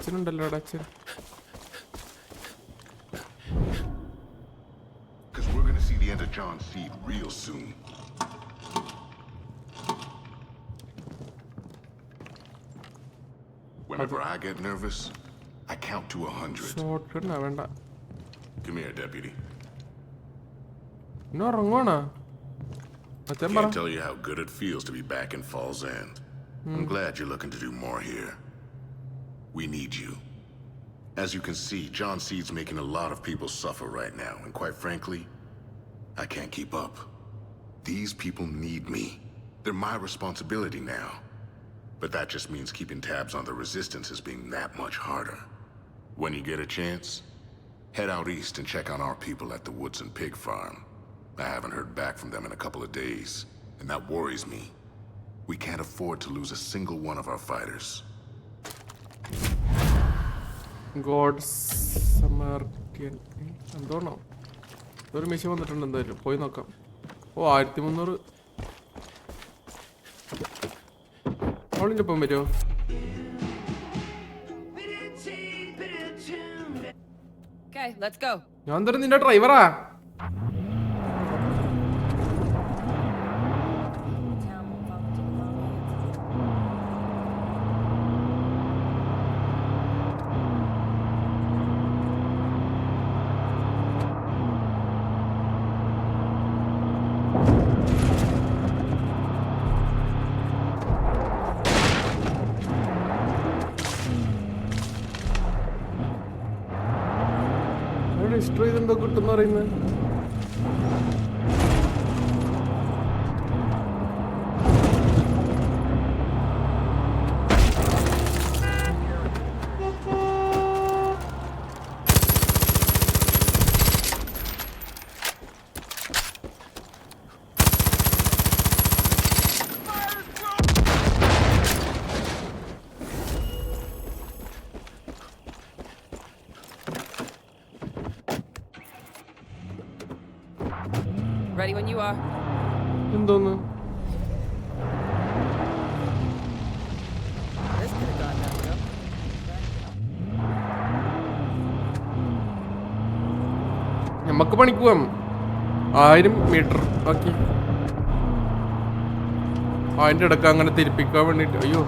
അച്ഛനുണ്ടല്ലോ അവിടെ അച്ഛൻ. Because we're gonna see the end of John Seed real soon. Whenever I get nervous, I count to 100. Shot ഗണ്ണാ വേണ്ട. Come here, deputy. ഇന്ന് ഉറങ്ങുവാണോ അച്ഛൻ? പറ. Can't tell you how good it feels to be back in Falls End. I'm glad you're looking to do more here. We need you. As you can see, John Seed's making a lot of people suffer right now, and quite frankly, I can't keep up. These people need me. They're my responsibility now. But that just means keeping tabs on the resistance is being that much harder. When you get a chance, head out east and check on our people at the Woodson Pig Farm. I haven't heard back from them in a couple of days, and that worries me. We can't afford to lose a single one of our fighters. Good Samaritan എന്തോണോ ഒരു mission വന്നിട്ടുണ്ട്. എന്തായാലും പോയി നോക്കാം. ഓ 1300. അവളിൻ്റെ ഒപ്പം വരുമോ? ഞാൻ തരും നിന്റെ ഡ്രൈവറാ. രജിസ്റ്റർ ചെയ്തെന്തോ കിട്ടുന്ന പറയുന്നത്. Ready when you are. എന്തോന്ന്? This could have gone downhill. നമുക്ക് പണിക്ക് പോവാം. 1000 മീറ്റർ ബാക്കി. അതിൻ്റെ ഇടയ്ക്ക് അങ്ങനെ തിരിപ്പിക്കാൻ വേണ്ടിയിട്ട്. അയ്യോ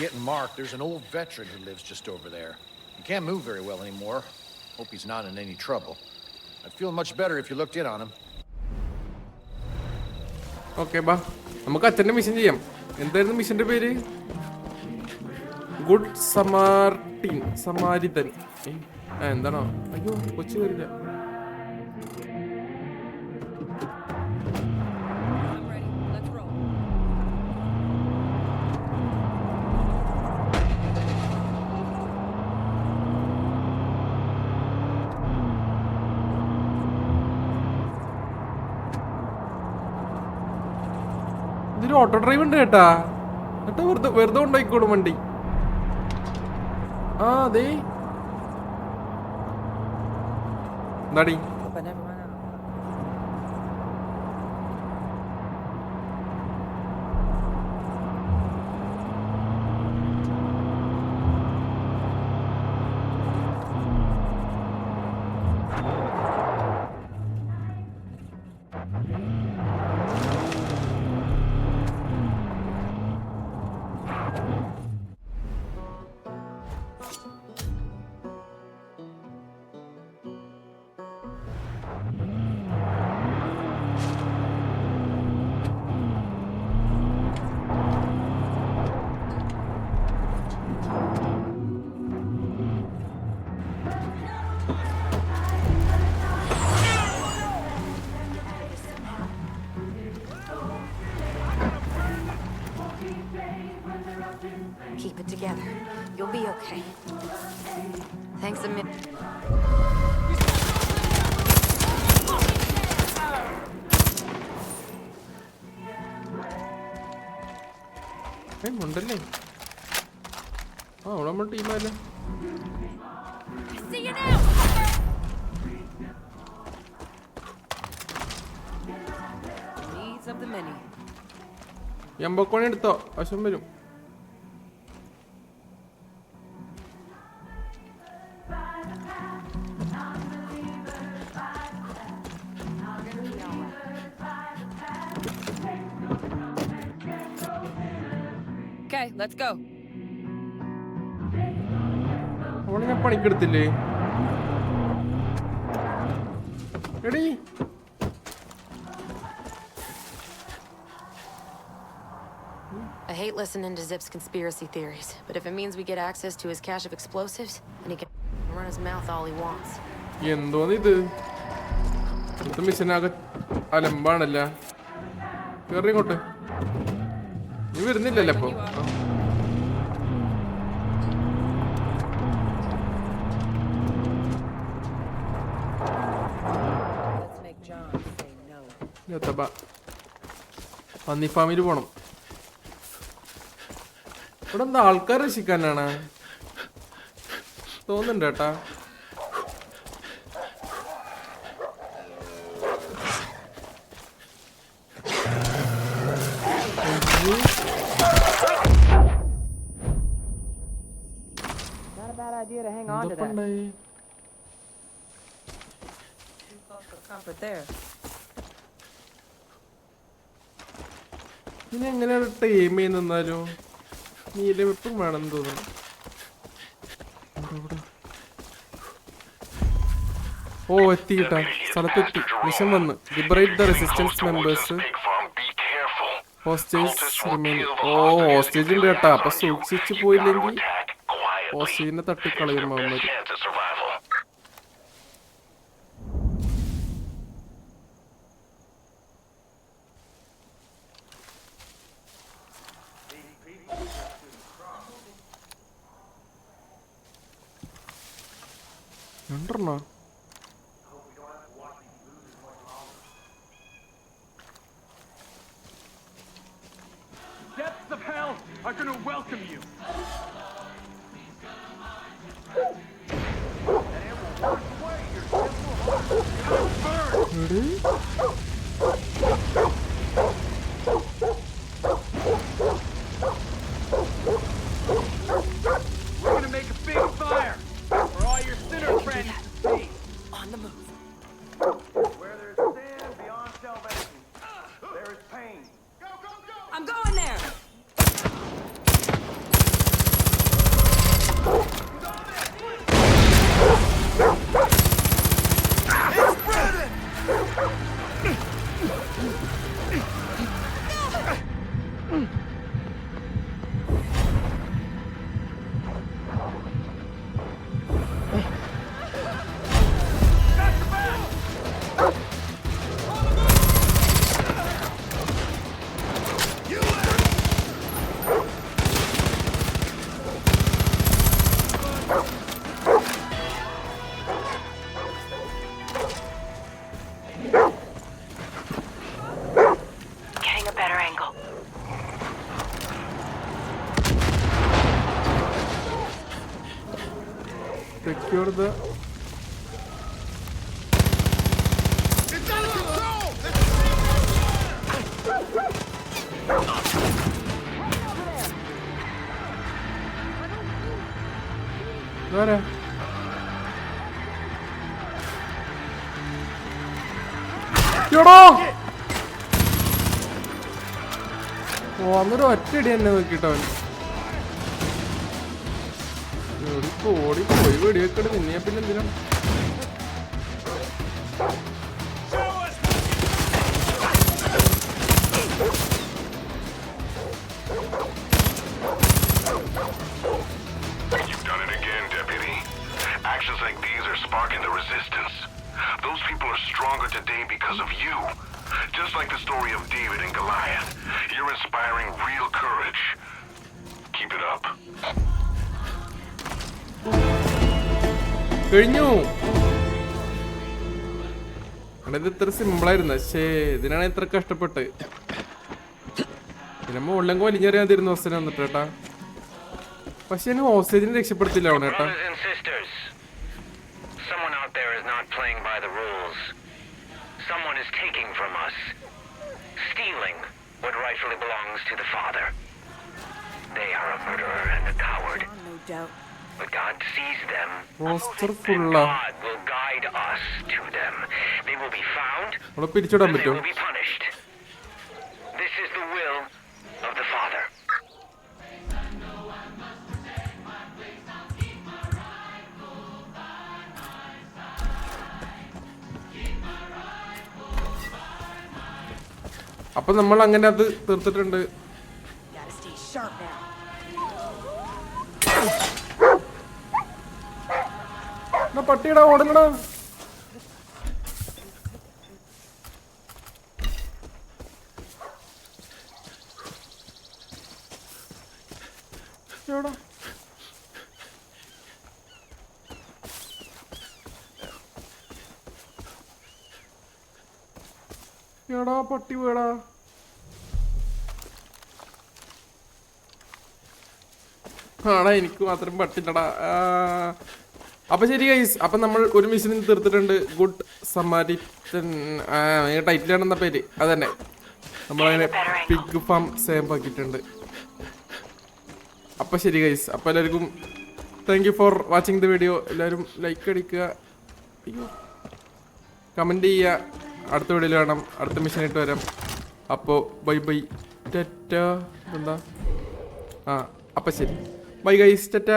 Getting marked. There's an old veteran who lives just over there. He can't move very well anymore. Hope he's not in any trouble. I'd feel much better if you looked in on him. Okay ബാ, നമുക്ക് അച്ഛൻ്റെ mission ചെയ്യാം. എന്തായിരുന്നു മിഷന്റെ പേര്? Good സമാർട്ടിൻ, സമാരിതൻ. എന്താണോ? അയ്യോ കൊച്ചു വരില്ല. ഇതിൽ ഓട്ടോ ഡ്രൈവ് ഉണ്ട് കേട്ടാ. എന്നിട്ട് വെറുതെ കൊണ്ടായിക്കോളും വണ്ടി. ആ അതെ എന്താടി keep it together. You'll be okay. Thanks a million. ഉണ്ടല്ലേ അവിടെ നമ്മൾ ടീമല്ലേ See you now. Needs of the many. എമ്പക്കോണി എടുത്തോ വശം വരും Okay, let's go. അവളെ ഞാൻ പണിക്കെടുത്തില്ലേ എടീ I hate listening to Zip's conspiracy theories, but if it means we get access to his cache of explosives, then he can run his mouth all he wants. എന്തോന്ന് ഇത് ഇത് മിഷനാകെ അലമ്പാണല്ല കേറി ഇങ്ങോട്ട് നീ വരുന്നില്ലല്ലോ അപ്പൊ പന്നി ഫാമിൽ പോണം ഇവിടെ എന്താ ആൾക്കാർ രക്ഷിക്കാനാണ് തോന്നുന്നുണ്ട് കേട്ടാ Not a bad idea to hang on to that. Too close for comfort there. ഇനി എങ്ങനെയാണ് ടൈം ചെയ്യുന്നാലും നീല വെപ്പും വേണമെന്ന് തോന്നുന്നു ഓ എത്തി കേട്ടാ സ്ഥലത്തെത്തി മിഷൻ വന്ന് liberate the resistance members hostage remain ഓ ഹോസ്റ്റേജ് ഉണ്ട് കേട്ടാ അപ്പൊ സൂക്ഷിച്ചു പോയില്ലെങ്കിൽ ഹോസ്റ്റേജിനെ തട്ടിക്കളയും അവന്മാര് രണ്ടെണ്ണോ Depths of hell are gonna welcome you. Ready? We're gonna make a big fire for all your sinner friends to see. On the move. Where there's sin beyond salvation, there is pain. Go, go, go! I'm going there. Getting a better angle. Secure the It's out of control! Where? എടാ ഓ അന്നൊരു ഒറ്റയടി തന്നെ നോക്കിട്ടവൻ ഓടി പോയി വെടിവെക്കട് നിന്നെയാ പിന്നെ എന്തിനാ You've done it again, Deputy. Actions like these are sparking the resistance. Those people are stronger today because of you. Just like the story of David and Goliath. You're inspiring real courage. Keep കഴിഞ്ഞു. ഇത് ഇത്ര സിമ്പിളായിരുന്നു, പക്ഷേ ഇതിനാണ് ഇത്ര കഷ്ടപ്പെട്ട്. പിന്നെ മുകളിലെങ്കിൽ വലിഞ്ഞറിയാതിരുന്നു ഹോസ്റ്റലിൽ വന്നിട്ട് കേട്ടാ. പക്ഷെ എന്നെ ഹോസ്റ്റേജിനെ രക്ഷപ്പെടുത്തില്ല അവനെ കേട്ടാ. No doubt. But God sees them. Roster Then ഫുള്ളാ. God will guide us to them. They will be found. നമ്മളെ പിരിച്ചുവിടാൻ They പറ്റുമോ? will be punished. This is the will of the Father. അപ്പൊ നമ്മൾ അങ്ങനെ അത് തീർത്തിട്ടുണ്ട്. Gotta stay sharp now. പട്ടിയുടെ ഓടണടാ. എവിടാ? എടാ പട്ടി വീടാ. ആടാ എനിക്ക് മാത്രം പട്ടില്ലടാ. അപ്പൊ ശരി ഗൈസ്, അപ്പൊ നമ്മൾ ഒരു മിഷനിൽ തീർത്തിട്ടുണ്ട്. ഗുഡ് സമാരിറ്റൻ ടൈറ്റിലാണെന്ന പേര് അത് തന്നെ. നമ്മളതിനെ പിഗ് ഫാം സേവ് ആക്കിയിട്ടുണ്ട്. അപ്പൊ ശരി ഗൈസ്, അപ്പൊ എല്ലാവർക്കും thank you for watching the video. എല്ലാവരും ലൈക്ക് അടിക്കുക, കമൻറ്റ് ചെയ്യുക. അടുത്ത വീഡിയോയിൽ വേണം, അടുത്ത മിഷനായിട്ട് വരാം. അപ്പോൾ ബൈ ബൈ ടാറ്റ. എന്താ അപ്പം ശരി, ബൈ ഗൈസ്, ടാറ്റ.